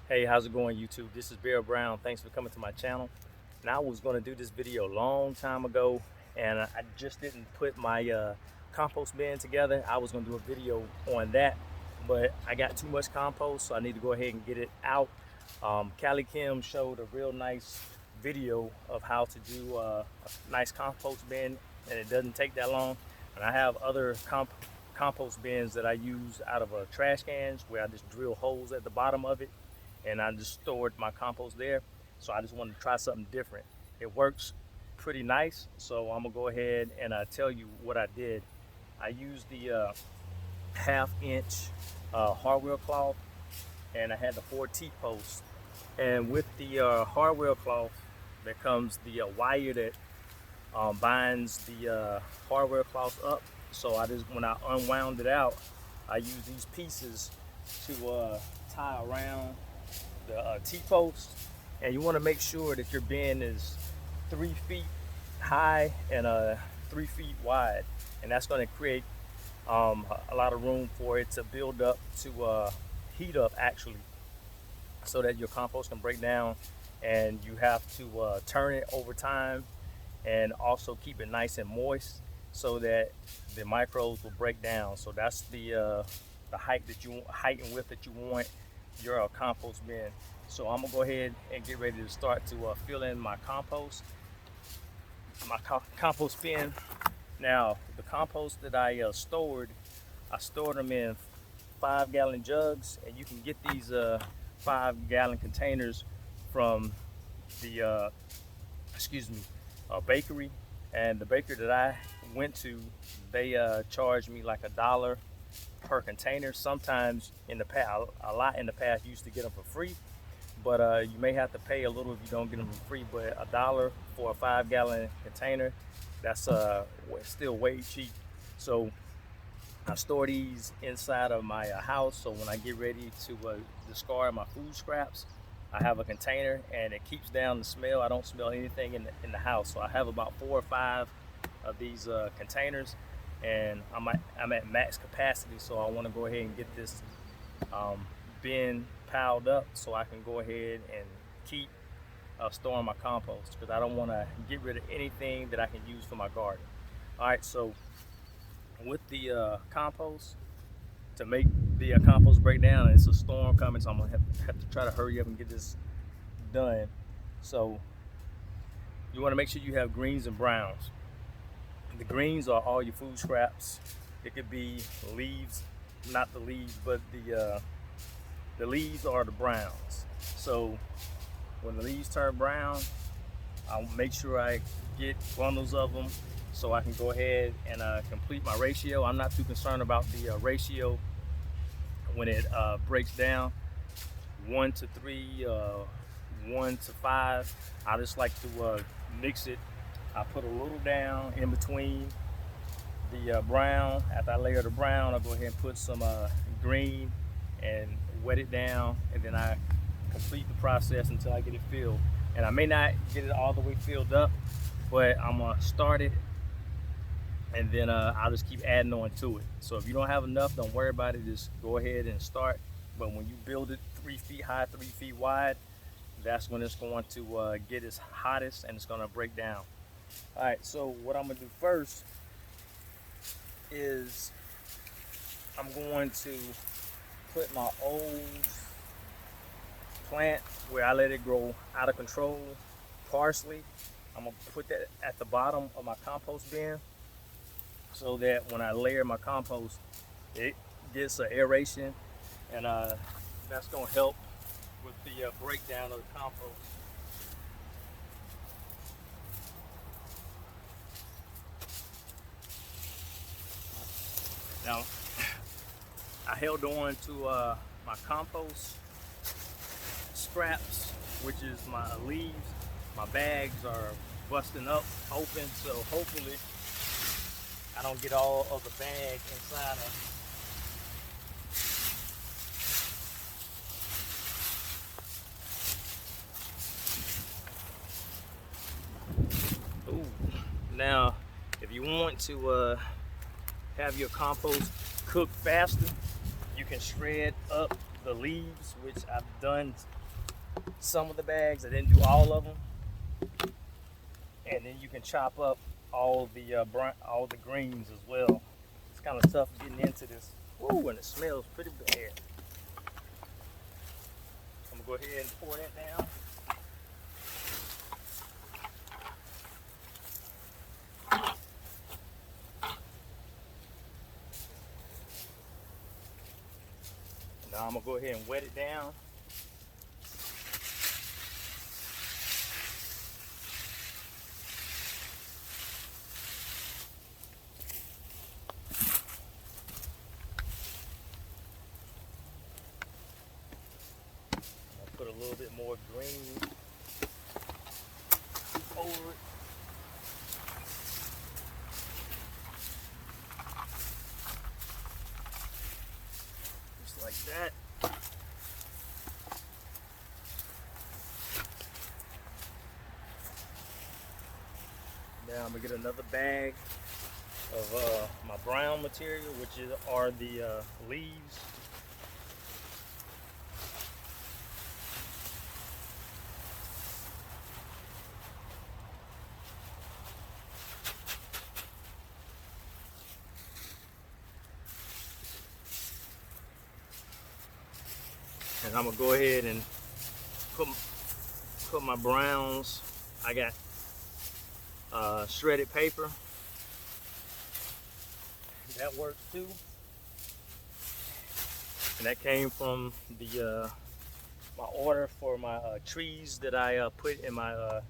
Hey, how's it going, YouTube? This is Bear Brown. Thanks for coming to my channel. And I was going to do this video a long time ago, and I just didn't put my compost bin together. I was going to do a video on that, but I got too much compost, so I need to go ahead and get it out. Callie Kim showed a real nice video of how to do a nice compost bin, and it doesn't take that long. And I have other compost bins that I use out of trash cans where I just drill holes at the bottom of it, and I just stored my compost there. So I just wanted to try something different. It works pretty nice, so I'm gonna go ahead and tell you what I did. I used the half-inch hardware cloth, and I had the 4 T-posts. And with the hardware cloth, there comes the wire that binds the hardware cloth up. So when I unwound it out, I used these pieces to tie around the T-post. And you want to make sure that your bin is 3 feet high and 3 feet wide, and that's going to create a lot of room for it to build up, to heat up actually, so that your compost can break down. And you have to turn it over time, and also keep it nice and moist so that the microbes will break down. So that's the height and width that you want your compost bin. So I'm gonna go ahead and get ready to start to fill in my compost bin. Now the compost that I stored them in 5-gallon jugs, and you can get these 5-gallon containers from the bakery. And the bakery that I went to, they charged me like $1 per container. Sometimes in the past, a lot in the past, you used to get them for free, but you may have to pay a little if you don't get them for free. But $1 for a 5-gallon container, that's still way cheap. So I store these inside of my house, so when I get ready to discard my food scraps, I have a container, and it keeps down the smell. I don't smell anything in the house. So I have about 4 or 5 of these containers, and I'm at max capacity. So I want to go ahead and get this bin piled up so I can go ahead and keep storing my compost, because I don't want to get rid of anything that I can use for my garden. All right, so with the compost, to make the compost break down, it's a storm coming, so I'm gonna have to try to hurry up and get this done. So you want to make sure you have greens and browns. The greens are all your food scraps. It could be leaves, not the leaves, but the leaves are the browns. So when the leaves turn brown, I'll make sure I get bundles of them so I can go ahead and complete my ratio. I'm not too concerned about the ratio when it breaks down, 1 to 3, 1 to 5. I just like to mix it. I put a little down in between the brown. After I layer the brown, I'll go ahead and put some green and wet it down, and then I complete the process until I get it filled. And I may not get it all the way filled up, but I'm gonna start it, and then I'll just keep adding on to it. So if you don't have enough, don't worry about it, just go ahead and start. But when you build it 3 feet high, 3 feet wide, that's when it's going to get its hottest, and it's going to break down. All right, so what I'm gonna do first is I'm going to put my old plant where I let it grow out of control, parsley. I'm gonna put that at the bottom of my compost bin, so that when I layer my compost, it gets an aeration, and that's gonna help with the breakdown of the compost. Now, I held on to my compost scraps, which is my leaves. My bags are busting up open, so hopefully I don't get all of the bag inside of. Ooh. Now, if you want to have your compost cook faster, you can shred up the leaves, which I've done some of the bags. I didn't do all of them. And then you can chop up all the greens as well. It's kind of tough getting into this. Woo, and it smells pretty bad. I'm gonna go ahead and pour that down. Now I'm gonna go ahead and wet it down. Put a little bit more green over it. Just like that. Now I'm gonna get another bag of my brown material, which are the leaves. And I'm gonna go ahead and put my browns. I got shredded paper. That works too. And that came from the my order for my trees that I put in my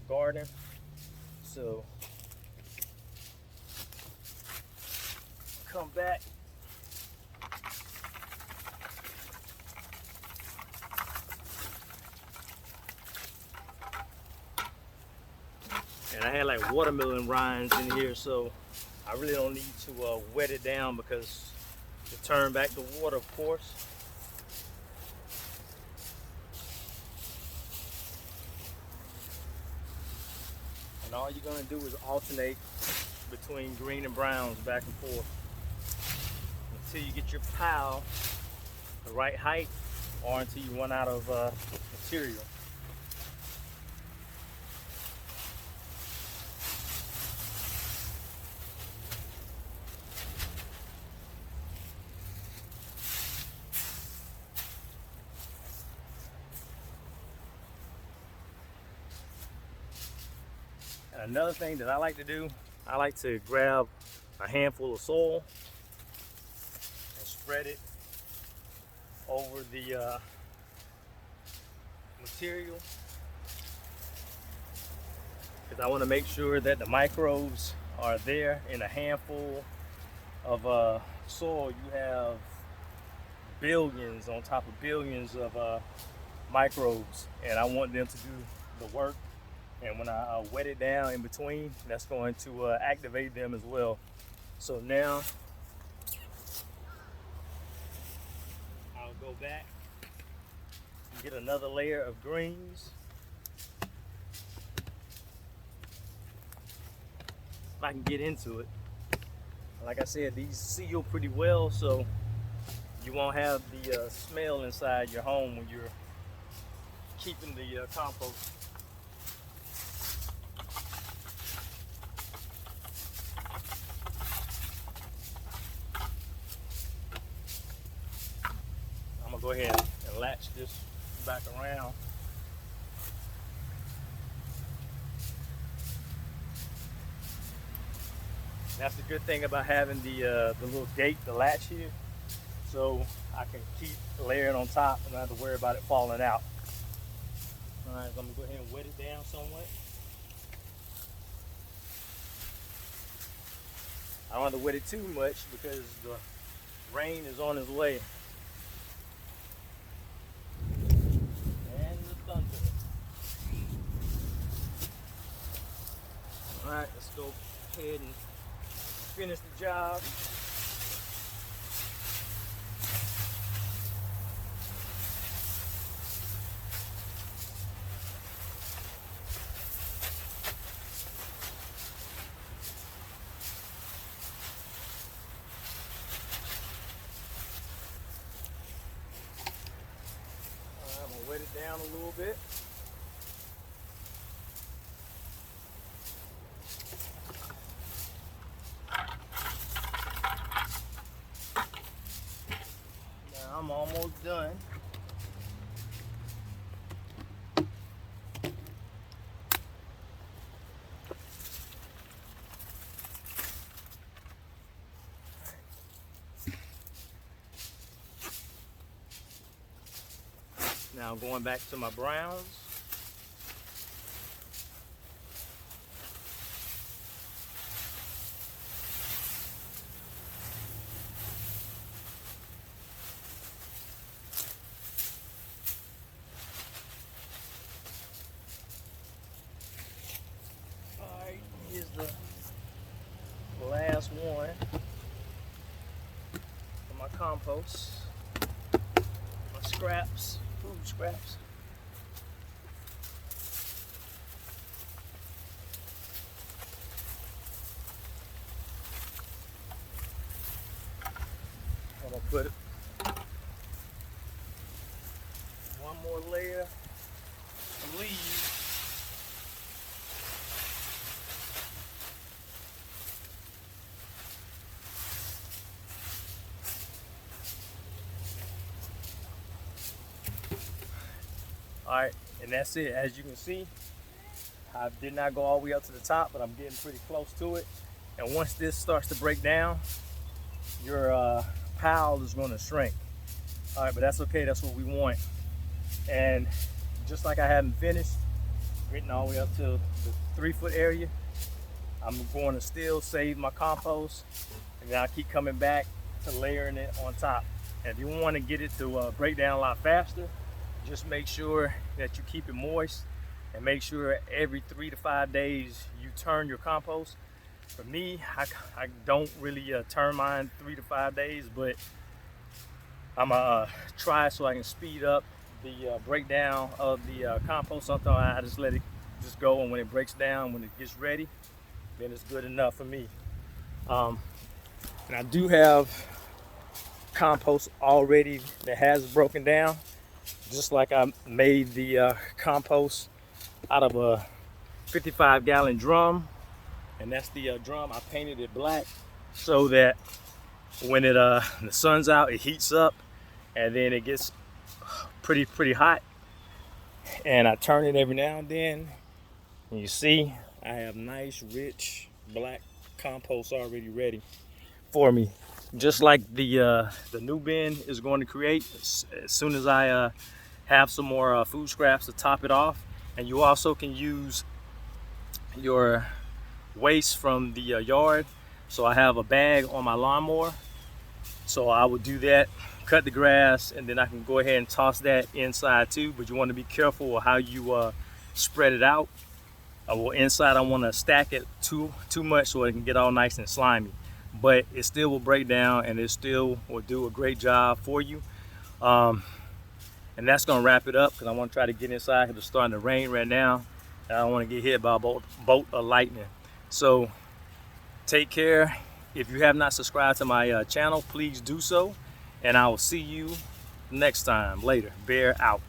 garden. So come back. And I had like watermelon rinds in here, so I really don't need to wet it down because to turn back the water, of course. And all you're gonna do is alternate between green and browns back and forth until you get your pile the right height or until you run out of material. And another thing that I like to do, I like to grab a handful of soil and spread it over the material, because I want to make sure that the microbes are there. In a handful of soil, you have billions on top of billions of microbes, and I want them to do the work. And when I wet it down in between, that's going to activate them as well. So now I'll go back and get another layer of greens. If I can get into it. Like I said, these seal pretty well, so you won't have the smell inside your home when you're keeping the compost. Go ahead and latch this back around. That's the good thing about having the little gate, the latch here, so I can keep layering on top and not have to worry about it falling out. All right, so I'm gonna go ahead and wet it down somewhat. I don't have to wet it too much because the rain is on its way. Alright, let's go ahead and finish the job. it down a little bit. Now I'm almost done. Now going back to my browns. Alright, here's the last one for my compost. My scraps, food scraps. I'm gonna put one more layer of leaves. Alright, and that's it. As you can see, I did not go all the way up to the top, but I'm getting pretty close to it. And once this starts to break down, your pile is going to shrink. Alright, but that's okay. That's what we want. And just like I haven't finished, getting all the way up to the 3-foot area, I'm going to still save my compost, and then I'll keep coming back to layering it on top. And if you want to get it to break down a lot faster, just make sure that you keep it moist, and make sure every 3 to 5 days you turn your compost. For me, I don't really turn mine 3 to 5 days, but I'm gonna try so I can speed up the breakdown of the compost. Sometimes I just let it just go, and when it breaks down, when it gets ready, then it's good enough for me. And I do have compost already that has broken down, just like I made the compost out of a 55-gallon drum, and that's the drum. I painted it black so that when it the sun's out, it heats up, and then it gets pretty hot, and I turn it every now and then, and you see I have nice rich black compost already ready for me, just like the new bin is going to create as soon as I have some more food scraps to top it off. And you also can use your waste from the yard. So I have a bag on my lawnmower, so I would do that, cut the grass, and then I can go ahead and toss that inside too. But you want to be careful of how you spread it out. Well, inside I want to stack it too much so it can get all nice and slimy, but it still will break down, and it still will do a great job for you. And that's gonna wrap it up, because I want to try to get inside, because it's starting to rain right now. I don't want to get hit by a bolt of lightning. So take care. If you have not subscribed to my channel, please do so, and I will see you next time. Later. Bear out.